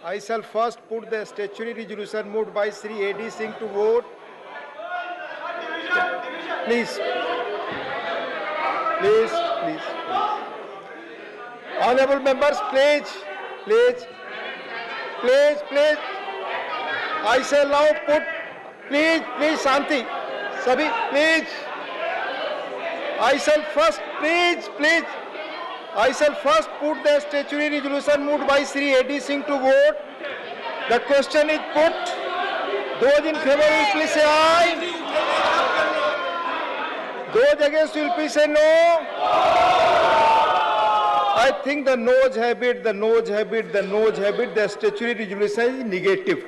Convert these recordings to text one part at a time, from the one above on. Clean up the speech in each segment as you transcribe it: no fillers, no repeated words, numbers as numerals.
I shall first put the statutory resolution moved by Sri A.D. Singh to vote. Please. Honorable members, please. I shall now put, please, Shanti. Sabhi, please. I shall first put the statutory resolution moved by Sri A.D. Singh to vote. The question is put. Those in favor will please say aye. Those against will please say no. I think the noes have it, the statutory resolution is negative.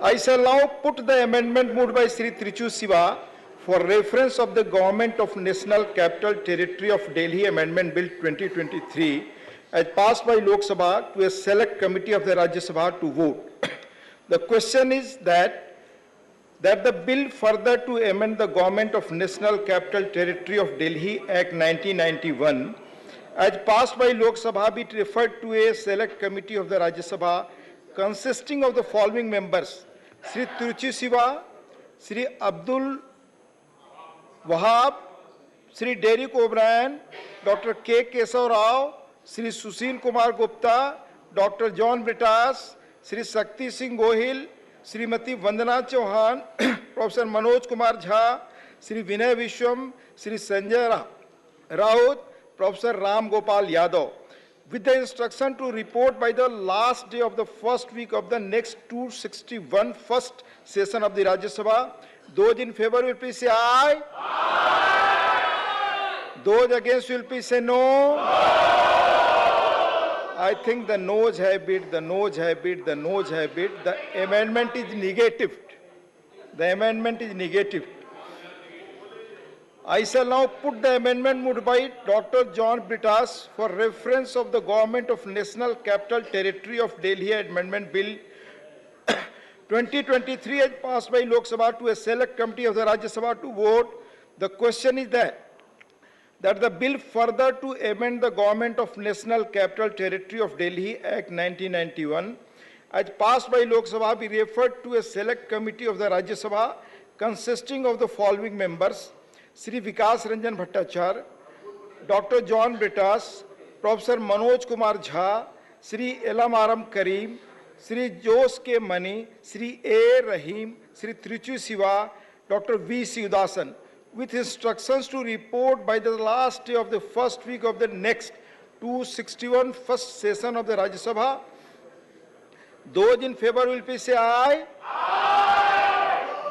I shall now put the amendment moved by Sri Trichu Siva for reference of the Government of National Capital Territory of Delhi Amendment Bill 2023 as passed by Lok Sabha to a select committee of the Rajya Sabha to vote. The question is that the bill further to amend the Government of National Capital Territory of Delhi Act 1991 as passed by Lok Sabha be referred to a select committee of the Rajya Sabha consisting of the following members: Sri Trichu Siva, Sri Abdul Wahab, Sri Derek O'Brien, Dr. K. Kesav Rao, Sri Sushil Kumar Gupta, Dr. John Britas, Sri Shakti Singh Gohil, Srimati Vandana Chauhan, Professor Manoj Kumar Jha, Sri Vinay Vishwam, Sri Sanjay Raut, Professor Ram Gopal Yadav, with the instruction to report by the last day of the first week of the next 261 first session of the Rajya Sabha. Those in favor will please say aye. Those against will please say no. I think the noes have it, the amendment is negative. I shall now put the amendment moved by Dr. John Britas for reference of the Government of National Capital Territory of Delhi Amendment Bill 2023 as passed by Lok Sabha to a select committee of the Rajya Sabha to vote. The question is that the bill further to amend the Government of National Capital Territory of Delhi Act 1991 as passed by Lok Sabha be referred to a select committee of the Rajya Sabha consisting of the following members: Sri Vikas Ranjan Bhattacharya, Dr. John Britas, Professor Manoj Kumar Jha, Sri Elam Aram Karim, Sri Jose K. Mani, Sri A. Rahim, Sri Trichu Siva, Dr. V. Sivasan, with instructions to report by the last day of the first week of the next 261 first session of the Rajya Sabha. Those in favor will please say aye.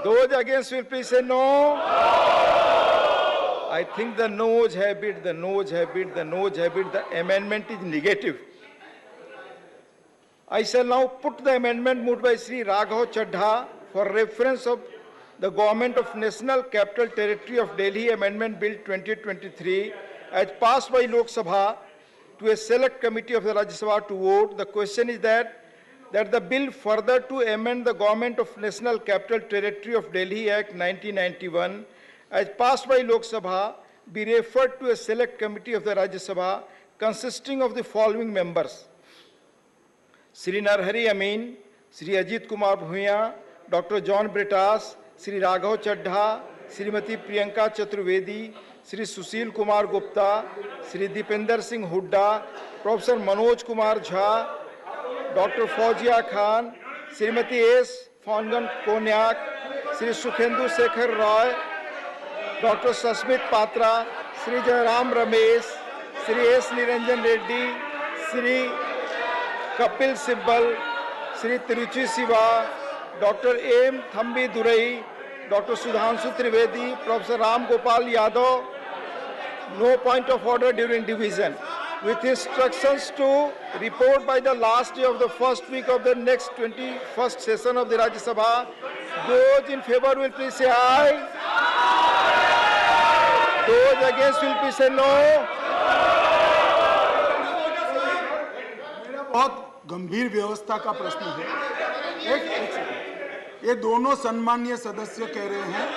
Those against will please say no. I think the noes have it, the amendment is negative. I shall now put the amendment moved by Sri Raghav Chadha for reference of the Government of National Capital Territory of Delhi Amendment Bill 2023 as passed by Lok Sabha to a select committee of the Rajya Sabha to vote. The question is that the bill further to amend the Government of National Capital Territory of Delhi Act 1991 as passed by Lok Sabha be referred to a select committee of the Rajya Sabha consisting of the following members: Sri Narhari Amin, Sri Ajit Kumar Bhuiya, Dr. John Britas, Sri Raghav Chadha, Srimati Priyanka Chaturvedi, Sri Sushil Kumar Gupta, Sri Dipender Singh Hooda, Professor Manoj Kumar Jha, Dr. Fauzia Khan, Srimati S. Fongan Konyak, Sri Sukhendu Shekhar Roy, Dr. Sasmit Patra, Sri Jairam Ramesh, Sri S. Niranjan Reddy, Sri Kapil Sibbal, Sri Trichu Siva, Dr. M. Thambi Durai, Dr. Sudhanshu Trivedi, Professor Ram Gopal Yadav. No point of order during division. With instructions to report by the last day of the first week of the next 21st session of the Rajya Sabha. Those in favor will please say aye. Those against will please say no. बहुत गंभीर व्यवस्था का प्रश्न है। एक ये दोनों सम्मानीय सदस्य कह रहे हैं,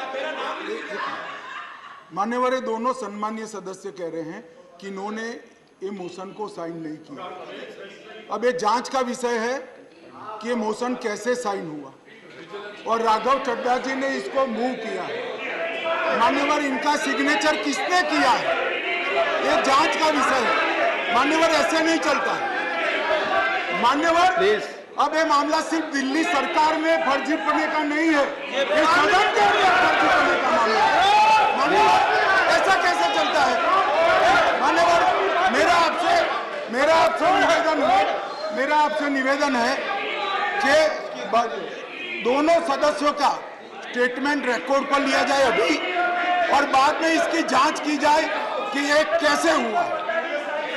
मान्यवर दोनों सम्मानीय सदस्य कह रहे हैं कि इन्होंने ये मोशन को साइन नहीं किया। अब ये जांच का विषय है कि ये मोशन कैसे साइन हुआ और राघव चड्ढा जी ने इसको मूव किया है। मान्यवर, इनका सिग्नेचर किसने किया है, ये जांच का विषय है। मान्यवर, ऐसे नहीं चलता है। मान्यवर, अब ये मामला सिर्फ दिल्ली सरकार में फर्जी पड़ने का नहीं है, ये सदन के अंदर फर्जी पड़ने का मामला है। मान्यवर, ऐसा कैसे चलता है? मान्यवर, मेरा आपसे निवेदन है कि दोनों सदस्यों का स्टेटमेंट रिकॉर्ड पर लिया जाए अभी, और बाद में इसकी जांच की जाए कि ये कैसे हुआ।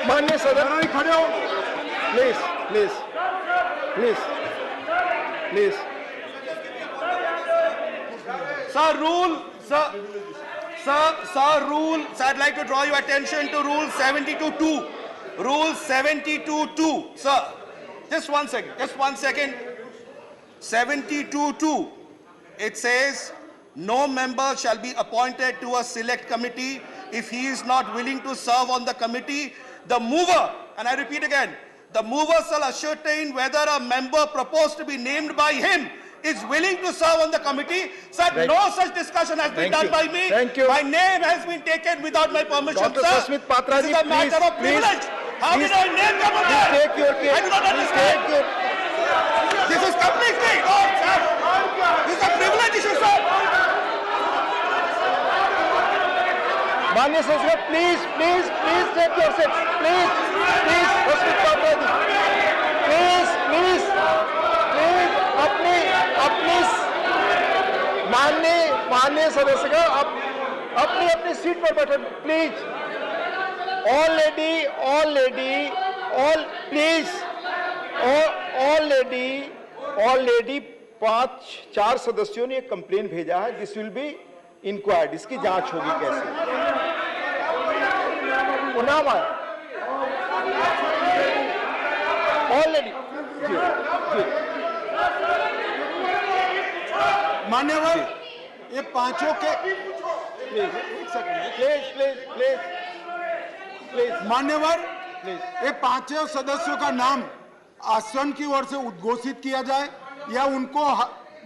माननीय सदन खड़े हो, please please please please. Sir, rule, sir, rule. So I'd like to draw your attention to Rule 72.2. Rule 72.2, sir. Just one second. 72.2. It says, no member shall be appointed to a select committee if he is not willing to serve on the committee. The mover, and I repeat again, the mover shall ascertain whether a member proposed to be named by him is willing to serve on the committee. Sir, no such discussion has been done by me. Thank you. My name has been taken without my permission, Dr. sir. Susmit Patra This ji, is a matter please, of privilege. How please, did I name them over there? Take your case. I do not Please understand. take your. This is completely, oh, sir. This is a privilege issue, sir. माननीय सदस्य, please please please take your seats, please please. Sasmit Patra ji, please please please अपनी अपनी माननीय सदस्यगण अपनी अपनी seat पर बैठे, please. All lady 5-4 सदस्यों ने एक कंप्लेन भेजा है। दिस विल बी इंक्वायर्ड, इसकी जांच होगी कैसे। नाम आया ऑलरेडी। मान्यवर, ये पांचों के प्लीज मान्यवर, ये पांचों सदस्यों का नाम आसन की ओर से उद्घोषित किया जाए या उनको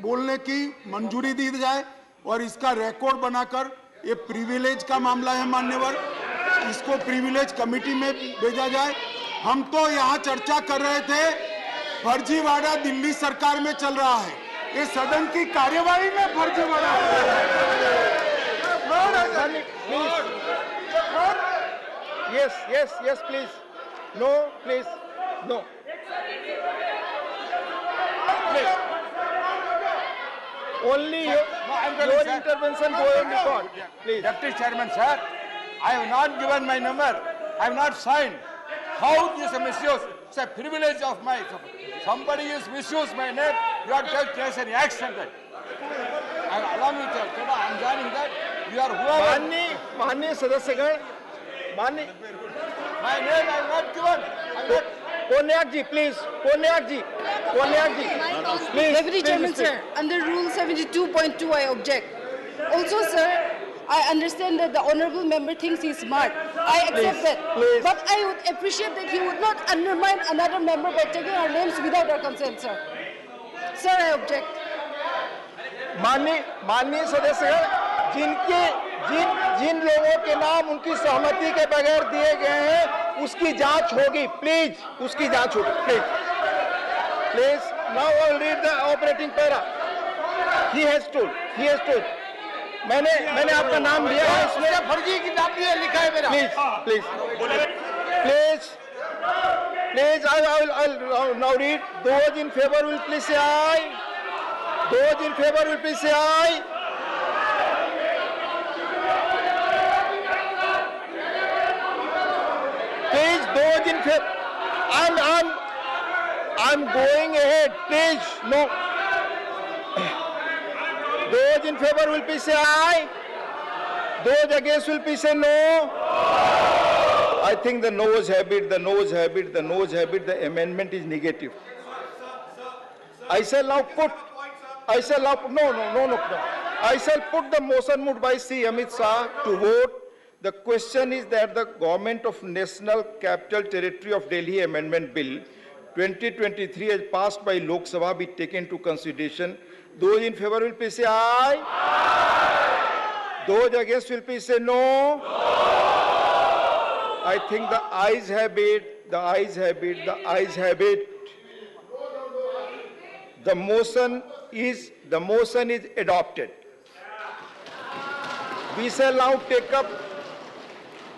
बोलने की मंजूरी दी जाए और इसका रिकॉर्ड बनाकर, ये प्रिविलेज का मामला है मान्यवर, इसको प्रिविलेज कमेटी में भेजा जाए। हम तो यहाँ चर्चा कर रहे थे, फर्जीवाड़ा दिल्ली सरकार में चल रहा है, ये सदन की कार्यवाही में फर्जीवाड़ा। Yes, please. No, please. No. Please. Only your intervention go on record. Please. Deputy Chairman, sir, I have not given my number. I have not signed. How this is a misuse? It's a privilege of my. Somebody is misused my name. You have to take any action. That. Allow me to. I'm joining that. You are whoever. माननीय सदस्यगण, माननीय My name I have not given. Konyak ji, please. Konyak ji, please. Deputy Chairman, sir, under Rule 72.2, I object. Also, sir, I understand that the honourable member thinks he's smart. I accept that. Please. But I would appreciate that he would not undermine another member by taking our names without our consent, sir. Sir, I object. माननीय सदस्यगण, जिन लोगों के नाम उनकी सहमति के बगैर दिए गए हैं, उसकी जांच होगी। प्लीज, उसकी जांच होगी। Please. Now I will read the operating para. He has told. मैंने आपका नाम लिया है इसमें। फर्जी किताब में लिखा है मेरा। Please. I will now read. Those in favor will please say aye. Those in favor will please say aye. Please, those in favor. I'm going ahead. Please, no. Those in favor will please say aye. Those against will please say no. I think the noes have it. The amendment is negative. I shall now put the motion moved by Sri Amit Shah to vote. The question is that the Government of National Capital Territory of Delhi Amendment Bill 2023 as passed by Lok Sabha be taken into consideration. Those in favor will please say aye. Aye. Those against will please say no. I think the ayes have it, the ayes have it, the ayes have it. The motion is adopted. We shall now take up,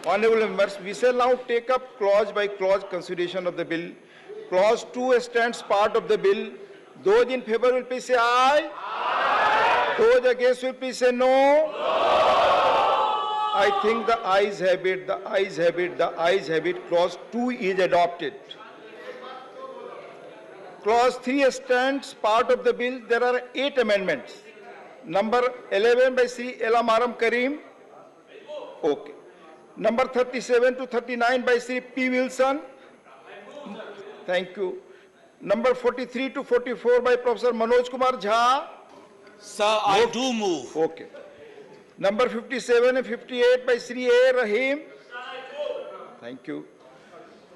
honorable members, we shall now take up clause by clause consideration of the bill. Clause 2 stands part of the bill. Those in favor will please say aye. Aye. Those against will please say no. I think the ayes have it, the ayes have it, the ayes have it. Clause 2 is adopted. Clause 3 stands part of the bill. There are 8 amendments. Number 11 by Sri Elamaram Karim. Okay. Number 37 to 39 by Sri P. Wilson. Thank you. Number 43 to 44 by Professor Manoj Kumar Jha. Sir, I do move. Okay. Number 57 and 58 by Sri A. Rahim. Thank you.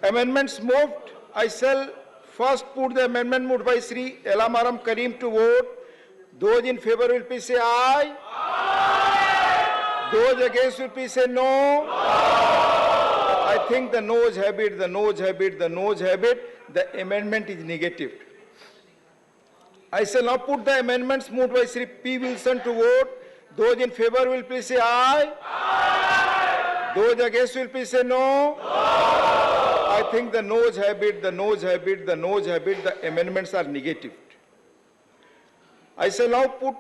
Amendments moved. I shall first put the amendment moved by Sri Elamaram Karim to vote. Those in favor will please say aye. Aye. Those against will please say no. I think the noes have it, the noes have it, the noes have it. The amendment is negative. I shall now put the amendments moved by Sri P. Wilson to vote. Those in favor will please say aye. Aye. Those against will please say no. I think the noes have it, the noes have it, the noes have it. The amendments are negative. I shall now put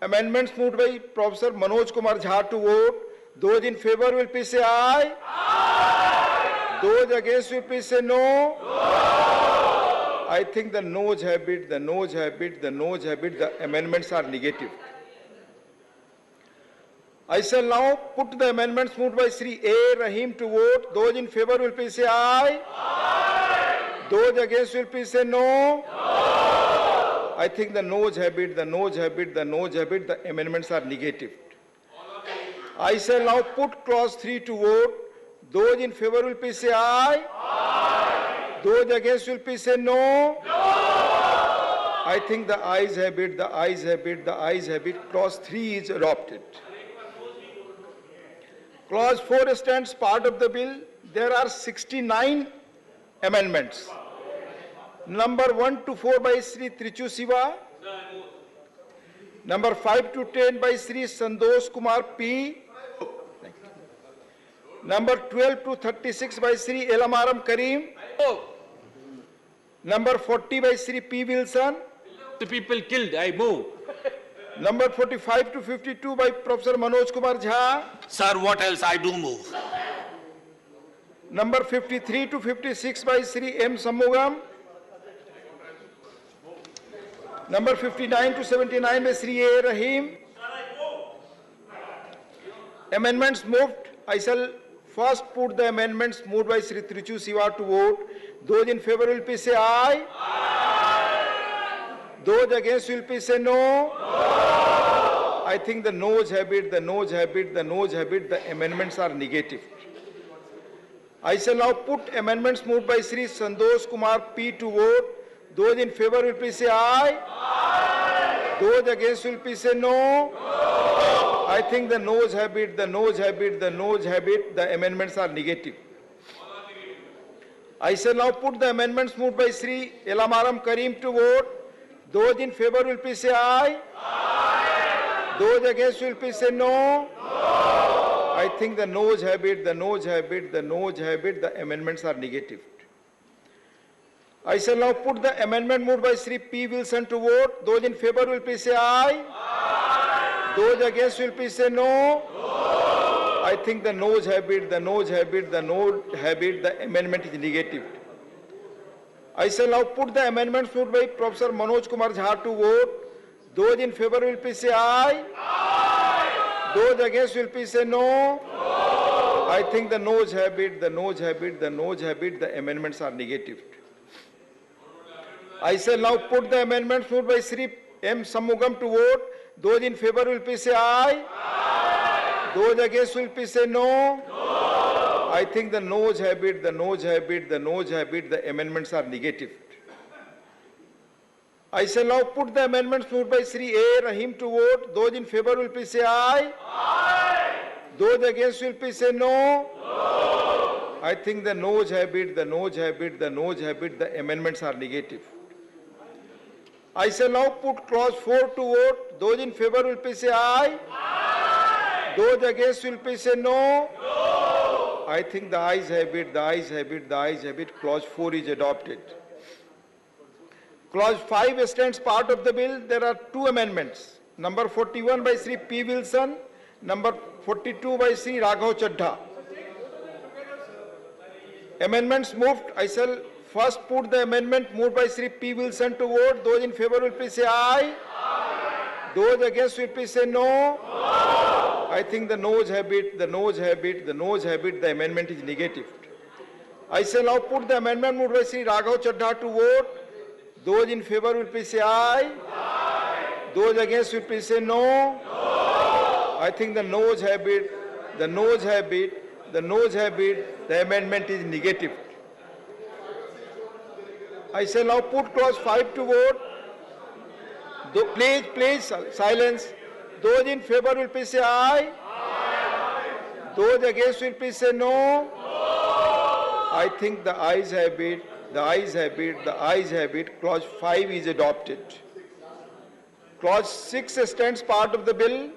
amendments moved by Professor Manoj Kumar Jha to vote. Those in favor will please say aye. Aye. Those against will please say no. I think the noes have it, the noes have it, the noes have it. The amendments are negative. I shall now put the amendments moved by Sri A. Rahim to vote. Those in favor will please say aye. Aye. Those against will please say no. I think the noes have it, the noes have it, the noes have it. The amendments are negative. I shall now put clause 3 to vote. Those in favor will please say aye. Aye. Those against will please say no. I think the ayes have it, the ayes have it, the ayes have it. Clause 3 is adopted. Clause 4 stands part of the bill. There are 69 amendments. Number 1 to 4 by Sri Trichu Siva. Number 5 to 10 by Sri Sandosh Kumar P. Number 12 to 36 by Sri Elamaram Karim. Number 40 by Sri P. Wilson. The people killed, I move. Number 45 to 52 by Professor Manoj Kumar Jha. Sir, what else? I do move. Number 53 to 56 by Sri M. Sammugam. Number 59 to 79 by Sri A. Rahim. Amendments moved. I shall first put the amendments moved by Sri Trichu Siva to vote. Those in favor will please say aye. Aye. Those against will please say no. I think the noes have it, the noes have it, the noes have it. The amendments are negative. I shall now put amendments moved by Sri Sandosh Kumar P to vote. Those in favor will please say aye. Aye. Those against will please say no. I think the noes have it, the noes have it, the noes have it. The amendments are negative. I shall now put the amendments moved by Sri Elamaram Karim to vote. Those in favor will please say aye. Aye. Those against will please say no. I think the noes have it, the noes have it, the noes have it. The amendments are negative. I shall now put the amendment moved by Sri P. Wilson to vote. Those in favor will please say aye. Aye. Those against will please say no. I think the noes have it, the noes have it, the noes have it. The amendment is negative. I shall now put the amendments moved by Professor Manoj Kumar Jha to vote. Those in favor will please say aye. Aye. Those against will please say no. I think the noes have it, the noes have it, the noes have it. The amendments are negative. I shall now put the amendments moved by Sri M. Sammugam to vote. Those in favor will please say aye. Aye. Those against will please say no. I think the noes have it, the noes have it, the noes have it, the amendments are negative. I shall now put the amendments moved by Sri A. Rahim to vote. Those in favor will please say aye. Aye. Those against will please say no. No. I think the noes have it, the noes have it, the noes have it, the amendments are negative. I shall now put clause 4 to vote. Those in favor will please say aye. Aye. Those against will please say no. No. I think the ayes have it, the ayes have it, the ayes have it. Clause 4 is adopted. Clause 5 stands part of the bill. There are two amendments. Number 41 by Sri P. Wilson, number 42 by Sri Raghav Chaddha. Amendments moved. I shall first put the amendment moved by Sri P. Wilson to vote. Those in favor will please say aye. Aye. Those against will please say no. No. I think the noes have it, the noes have it, the noes have it. The amendment is negative. I shall now put the amendment moved by Sri Raghav Chaddha to vote. Those in favor will please say aye. Aye. Those against will please say no. No. I think the noes have it, the noes have it, the noes have it. The amendment is negative. I shall now put clause 5 to vote. Please, silence. Those in favor will please say aye. Aye. Those against will please say no. No. I think the ayes have it, the ayes have it, the ayes have it. Clause 5 is adopted. Clause 6 stands part of the bill.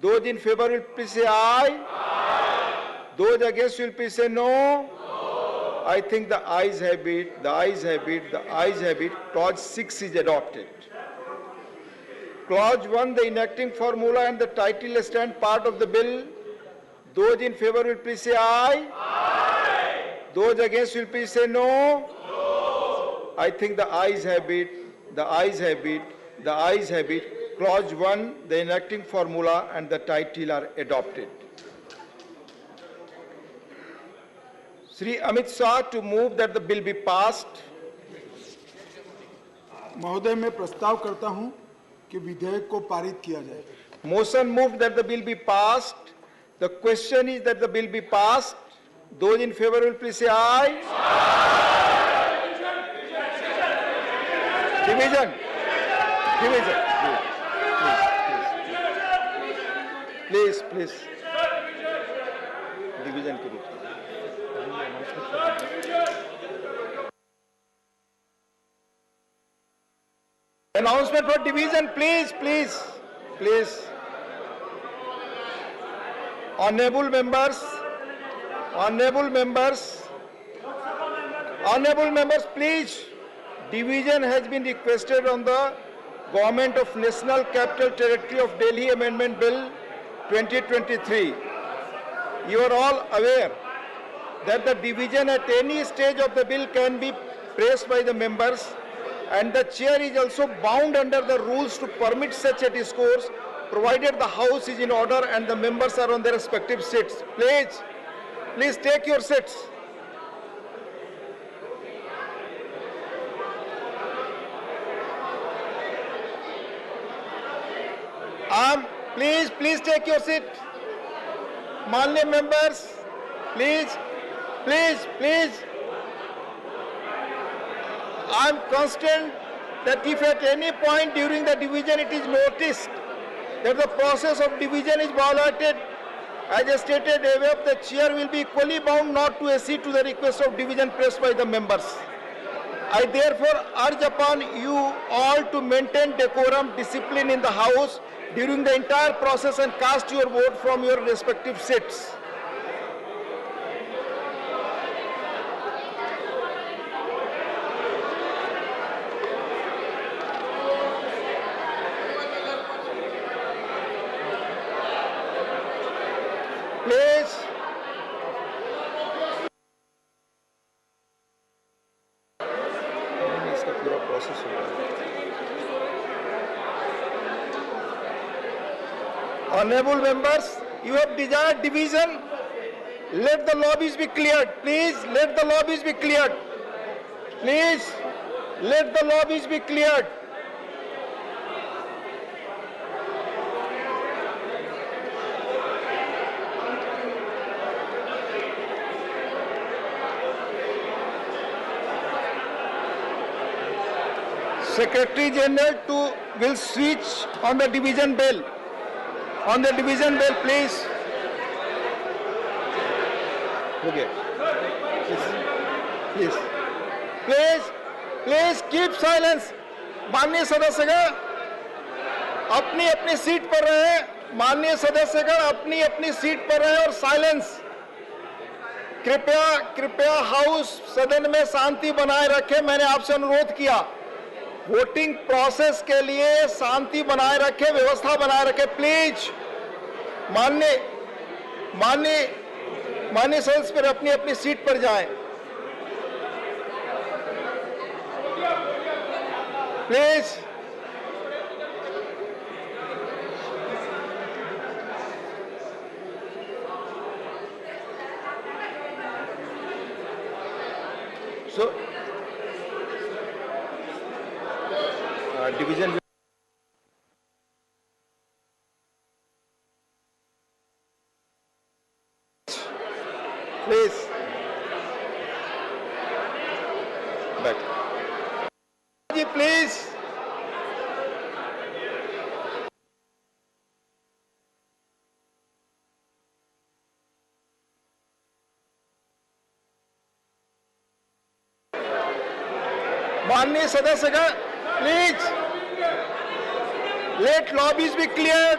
Those in favor will please say aye. Aye. Those against will please say no. No. I think the ayes have it, the ayes have it, the ayes have it. Clause 6 is adopted. Clause 1, the enacting formula and the title stand part of the bill. Those in favor will please say aye. Aye. Those against will please say no. No. I think the ayes have it, the ayes have it, the ayes have it. Clause 1, the enacting formula and the title are adopted. Sri Amit Shah to move that the bill be passed. महोदय मैं प्रस्ताव करता हूं कि विधेयक को पारित किया जाए. Motion moved that the bill be passed. The question is that the bill be passed. Those in favor will please say aye. Aye. Division. Division. Please, please. Division करिए. Announcement for division, please, please, please. Honorable members, honorable members, honorable members, please. Division has been requested on the Government of National Capital Territory of Delhi Amendment Bill 2023. You are all aware that the division at any stage of the bill can be pressed by the members, and the chair is also bound under the rules to permit such a discourse, provided the house is in order and the members are on their respective seats. Please, please take your seats. Please take your seat. Manly members, please. I am concerned that if at any point during the division it is noticed that the process of division is violated, as stated above, the chair will be equally bound not to accede to the request of division pressed by the members. I therefore urge upon you all to maintain decorum, discipline in the house during the entire process and cast your vote from your respective seats. Please. इसका पूरा process होगा. Honorable members, you have desired division. Let the lobbies be cleared. Please, let the lobbies be cleared. Please, let the lobbies be cleared. Secretary General will switch on the division bell. On the division bell, please. Okay. Please keep silence. माननीय सदस्यगण अपनी अपनी seat पर रहे। माननीय सदस्यगण अपनी अपनी seat पर रहे और साइलेंस। कृपया हाउस सदन में शांति बनाए रखें। मैंने आपसे अनुरोध किया, वोटिंग प्रोसेस के लिए शांति बनाए रखें, व्यवस्था बनाए रखें। प्लीज माननीय सदस्य पर अपनी अपनी सीट पर जाएं। Please. So, division. Please. Back. Please. माननीय सदस्यगण, please let lobbies be clear.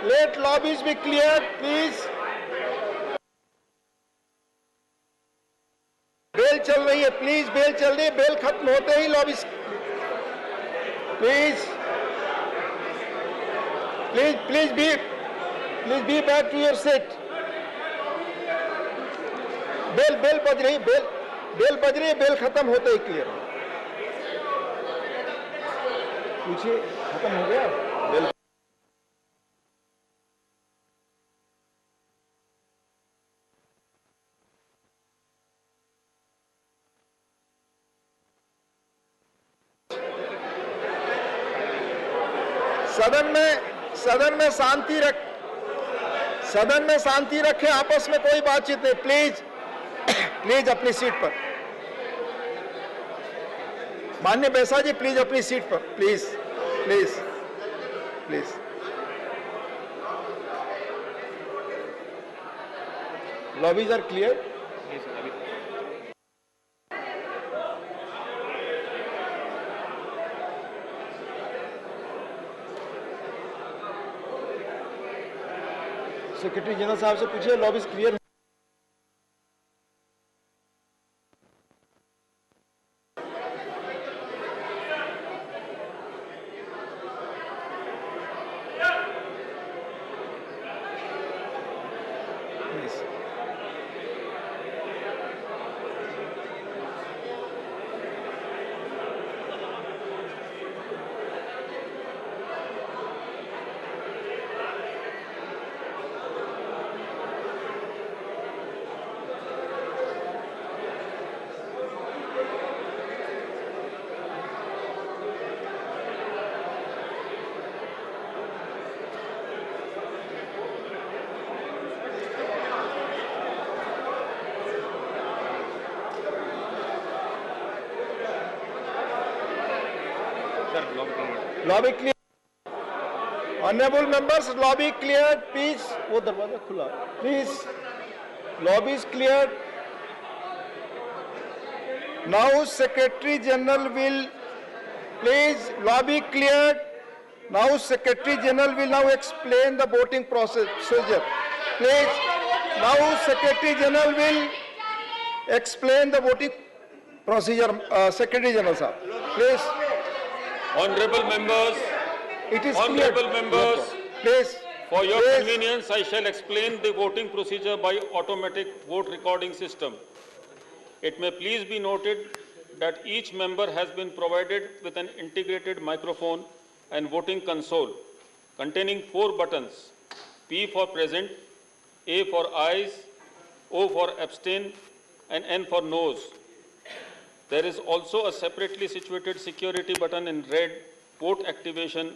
Let lobbies be clear, please. Bell चल रही है, प्लीज। बेल चल रही है। बेल खत्म होते ही lobbies. Please be back to your seat. Bell बज रही। बेल बज रही है। बेल खत्म होते ही क्लियर। पूछिए, खत्म हो गया बेल? सदन में शांति रखें। आपस में कोई बातचीत नहीं। प्लीज अपनी सीट पर। माननीय बैसा जी, प्लीज अपनी सीट पर। Please. Lobbies are clear. Secretary general साहब से पूछिए, lobbies clear. Lobby clear. Honourable members, lobby clear. Please, वो दरवाजा खुला। Please, lobby is clear. Now secretary general will, please, lobby clear. Now secretary general will now explain the voting procedure. Please, now secretary general will explain the voting procedure. Secretary general sir, please. Honorable members, It is honorable clear. members, Please. for your Please. convenience, I shall explain the voting procedure by automatic vote recording system. It may please be noted that each member has been provided with an integrated microphone and voting console containing 4 buttons: P for present, A for ayes, O for abstain, and N for noes. There is also a separately situated security button in red, vote activation,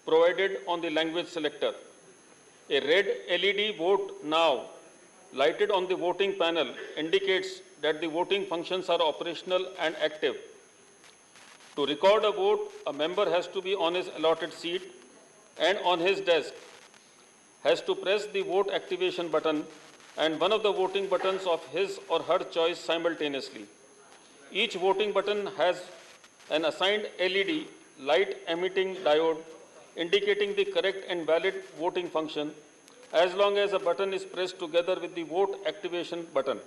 provided on the language selector. A red LED vote now lighted on the voting panel indicates that the voting functions are operational and active. To record a vote, a member has to be on his allotted seat and on his desk, has to press the vote activation button and one of the voting buttons of his or her choice simultaneously. Each voting button has an assigned LED light emitting diode indicating the correct and valid voting function as long as a button is pressed together with the vote activation button.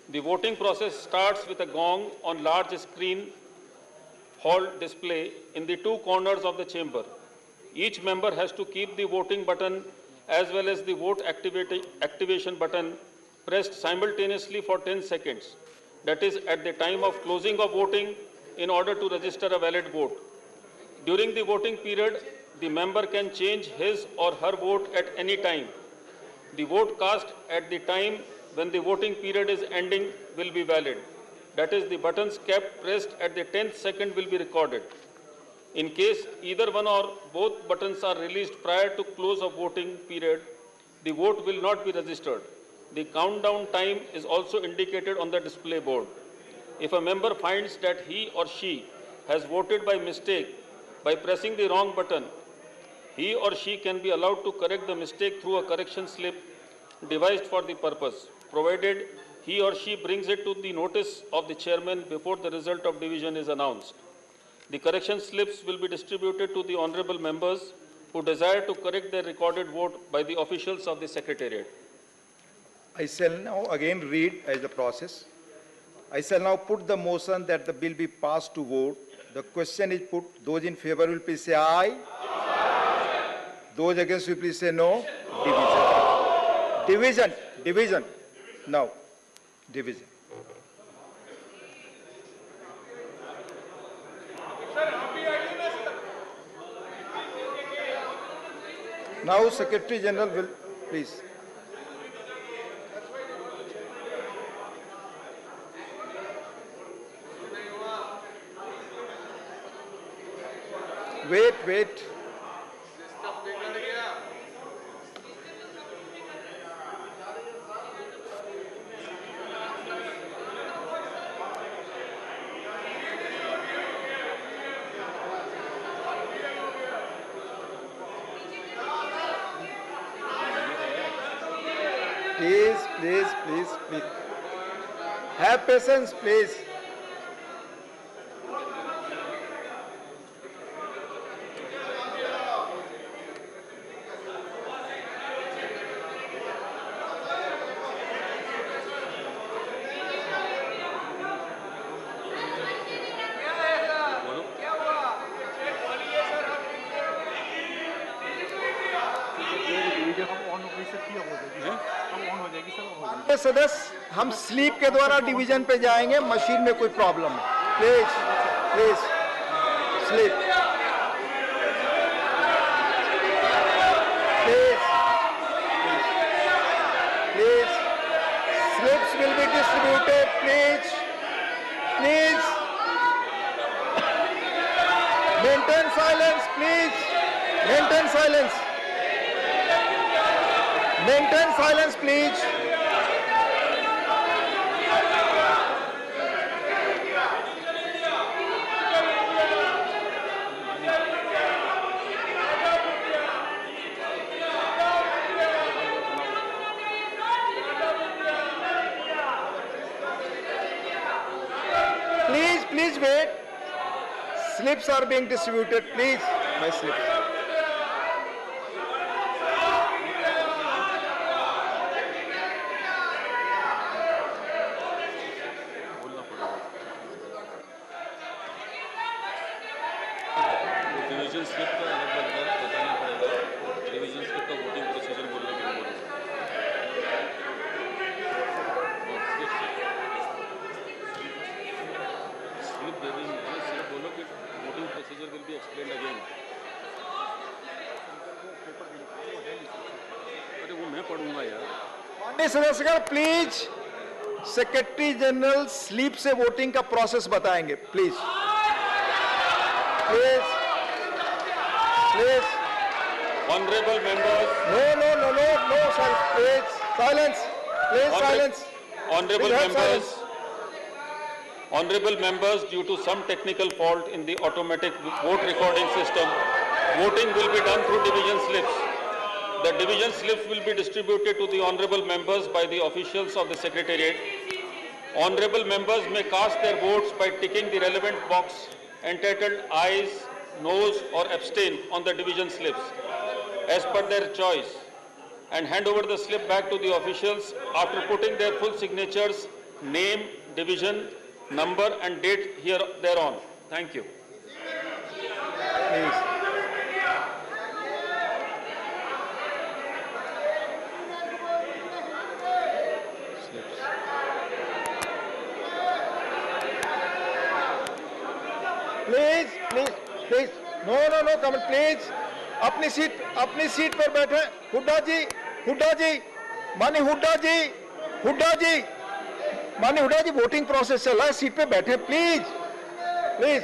The voting process starts with a gong on large screen hall display in the two corners of the chamber. Each member has to keep the voting button as well as the vote activation button pressed simultaneously for 10 seconds. That is at the time of closing of voting in order to register a valid vote. During the voting period, the member can change his or her vote at any time. The vote cast at the time when the voting period is ending will be valid. That is, the buttons kept pressed at the 10th second will be recorded. In case either one or both buttons are released prior to close of voting period, the vote will not be registered. The countdown time is also indicated on the display board. If a member finds that he or she has voted by mistake by pressing the wrong button, he or she can be allowed to correct the mistake through a correction slip devised for the purpose, provided he or she brings it to the notice of the chairman before the result of division is announced. The correction slips will be distributed to the honorable members who desire to correct their recorded vote by the officials of the Secretariat. I shall now again read as the process. I shall now put the motion that the bill be passed to vote. The question is put. Those in favor will please say aye. Those against will please say no. Division. Division. Now. Division. Now Secretary General will please. Wait. Please. Have patience, please. सदस्य हम sleep के द्वारा division पे जाएंगे machine में कोई problem है please sleep please slips will be distributed please maintain silence please Please wait. Slips are being distributed. Please, my slips. Division slip का अलग बताना पड़ेगा। डिवीजन स्लिप का वोटिंग प्रोसीजर बोलने के लिए स्लिप दे दी मुझे, सिर्फ बोलो कि voting procedure will be explained again. अरे वो मैं पढ़ूंगा यार। माननीय सदस्यगण प्लीज सेक्रेटरी जनरल स्लीप से वोटिंग का प्रोसेस बताएंगे please. Honorable members. No, sir. Please, silence. Please, silence. Honorable members. Honorable members, due to some technical fault in the automatic vote recording system, voting will be done through division slips. The division slips will be distributed to the honorable members by the officials of the Secretariat. Honorable members may cast their votes by ticking the relevant box entitled ayes, noes or abstain on the division slips as per their choice, and hand over the slip back to the officials after putting their full signatures, name, division, number and date thereon. Thank you. Please. Please. No, come on, please. अपनी seat पर बैठे। हुड्डा जी, मानी हुड्डा जी, voting process चल रहा है, seat पे बैठे, please. Please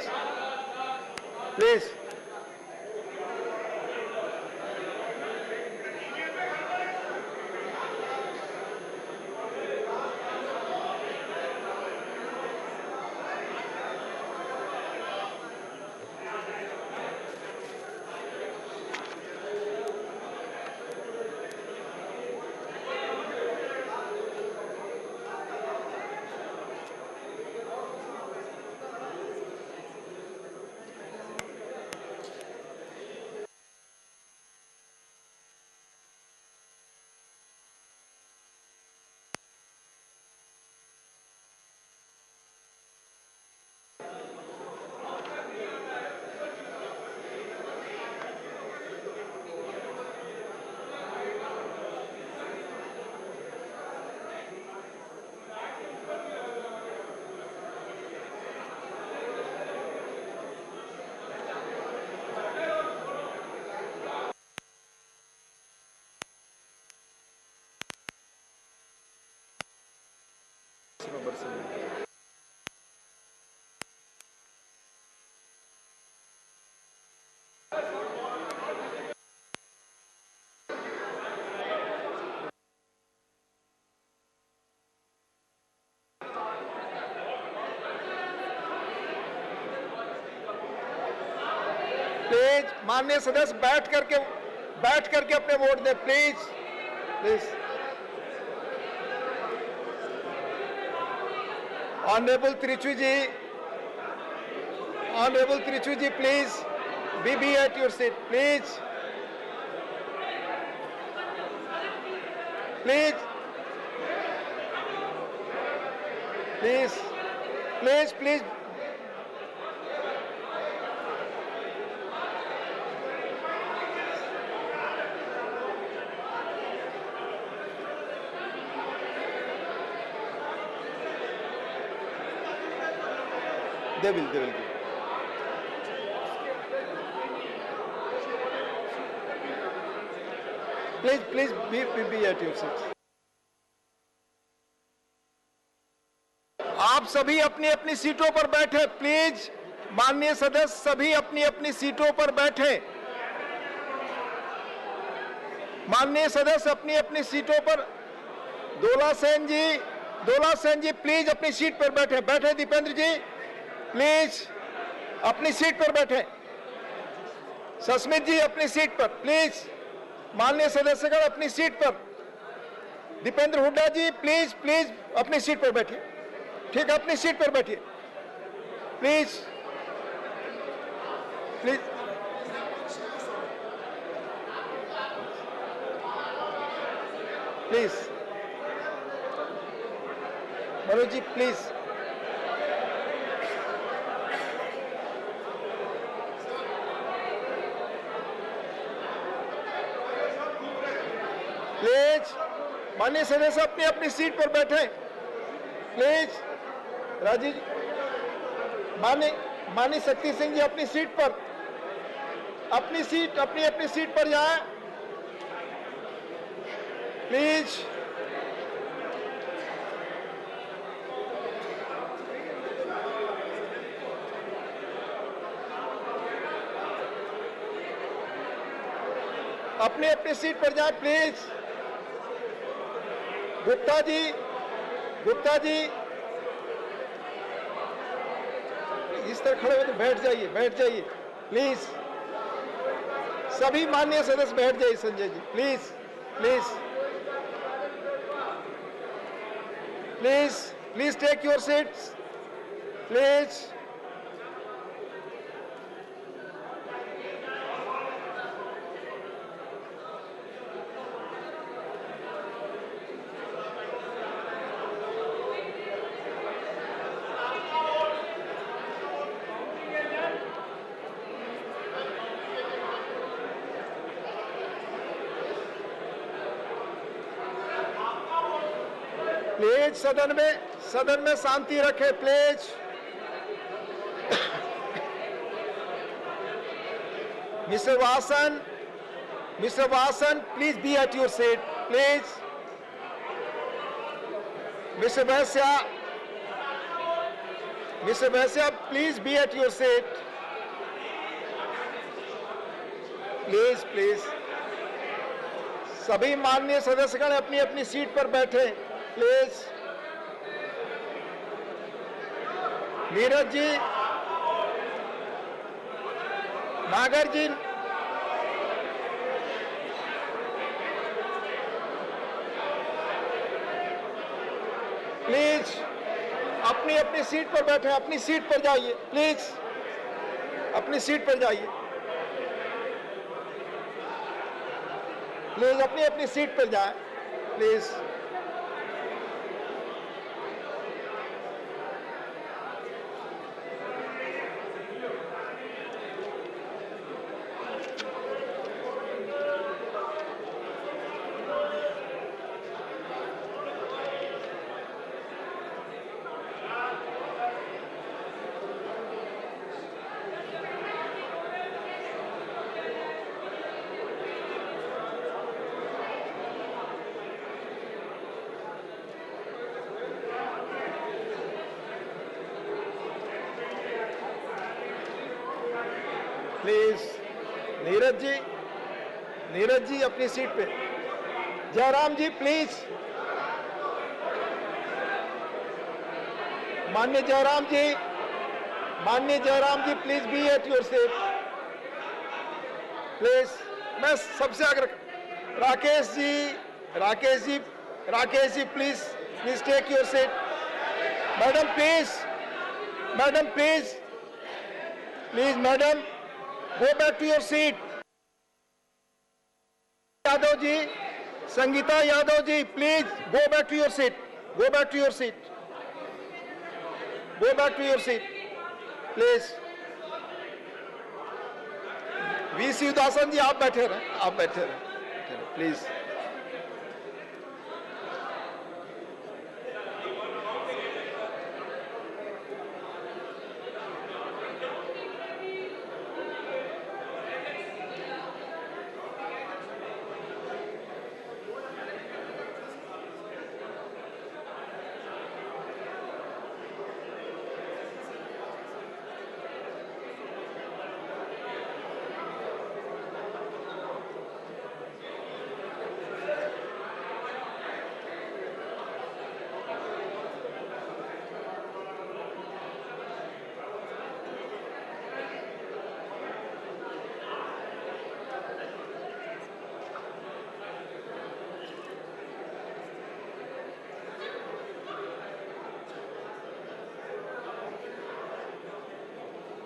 माननीय सदस्य बैठ करके अपने वोट दें, please. Honourable Trichy ji, please be at your seat, please. They will give. Please be at your seats. आप सभी अपनी सीटों पर बैठे, प्लीज। माननीय सदस्य सभी अपनी सीटों पर बैठे। माननीय सदस्य अपनी सीटों पर। दोला सेन जी प्लीज अपनी सीट पर बैठे। दीपेंद्र जी प्लीज अपनी सीट पर बैठे। सस्मित जी अपनी सीट पर, प्लीज। माननीय सदस्यगण अपनी सीट पर। दीपेंद्र हुड्डा जी प्लीज अपनी सीट पर बैठिए। ठीक है, अपनी सीट पर बैठिए, प्लीज। मनोज जी प्लीज। माननीय सदस्य अपनी सीट पर बैठे, प्लीज। राजीव माननीय शक्ति सिंह जी अपनी सीट पर, अपनी सीट पर जाएं, प्लीज। अपनी सीट पर जाएं, प्लीज। गुप्ता जी इस तरह खड़े होकर बैठ जाइए, बैठ जाइए प्लीज। सभी माननीय सदस्य बैठ जाइए। Sanjay ji please please please please take your seats please. Please सदन में शांति रखे please. Mr Vasan please be at your seat please. Mr Baishya please be at your seat please please. सभी माननीय सदस्यगण अपनी अपनी सीट पर बैठे प्लीज। नीरज जी, नागर जी, प्लीज अपनी अपनी सीट पर बैठे, अपनी सीट पर जाइए प्लीज, अपनी सीट पर जाइए प्लीज, अपनी अपनी सीट पर जाएं प्लीज। प्लीज नीरज जी अपनी सीट पे। जयराम जी प्लीज, माननीय Jairam ji please be at your seat please. मैं सबसे आग्रह, Rakesh ji please take your seat. Madam please madam go back to your seat. Yadav ji, Sangeeta Yadav ji, please go back to your seat. Go back to your seat. Go back to your seat, please. V Sivadasan ji आप बैठे रहे, please.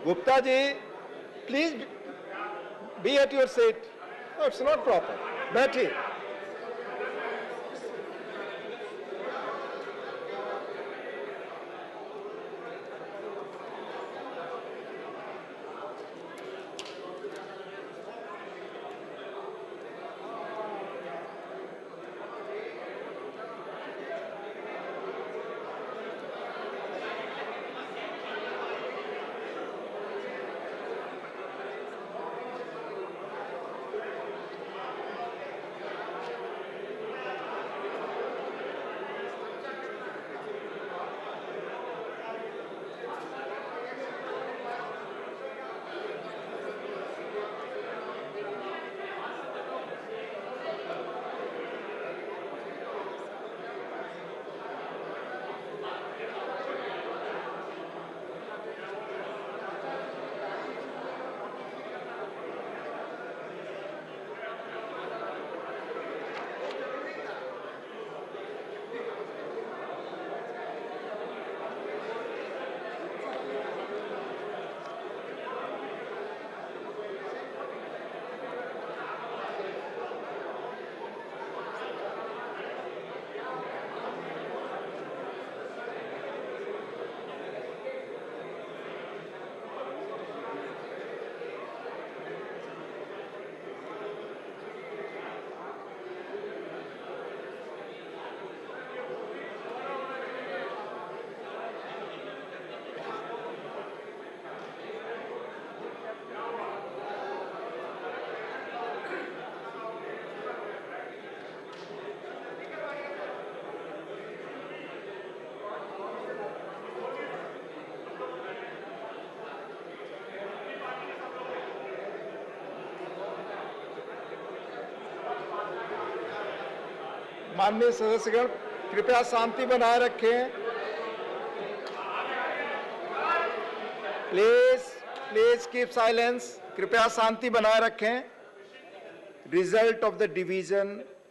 Gupta ji, please be at your seat. No, it's not proper. बैठिए। माननीय सदस्यगण कृपया शांति बनाए रखें। Please keep silence. कृपया शांति बनाए रखें। Result of the division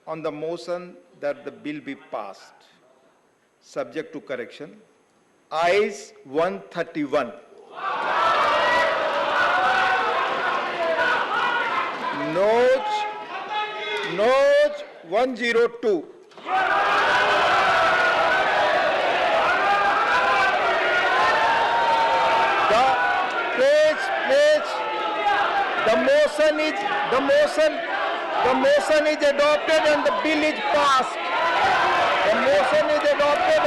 on the motion that the bill be passed, subject to correction. Ayes 131. Noes 102. The motion is adopted and the bill is passed. The motion is adopted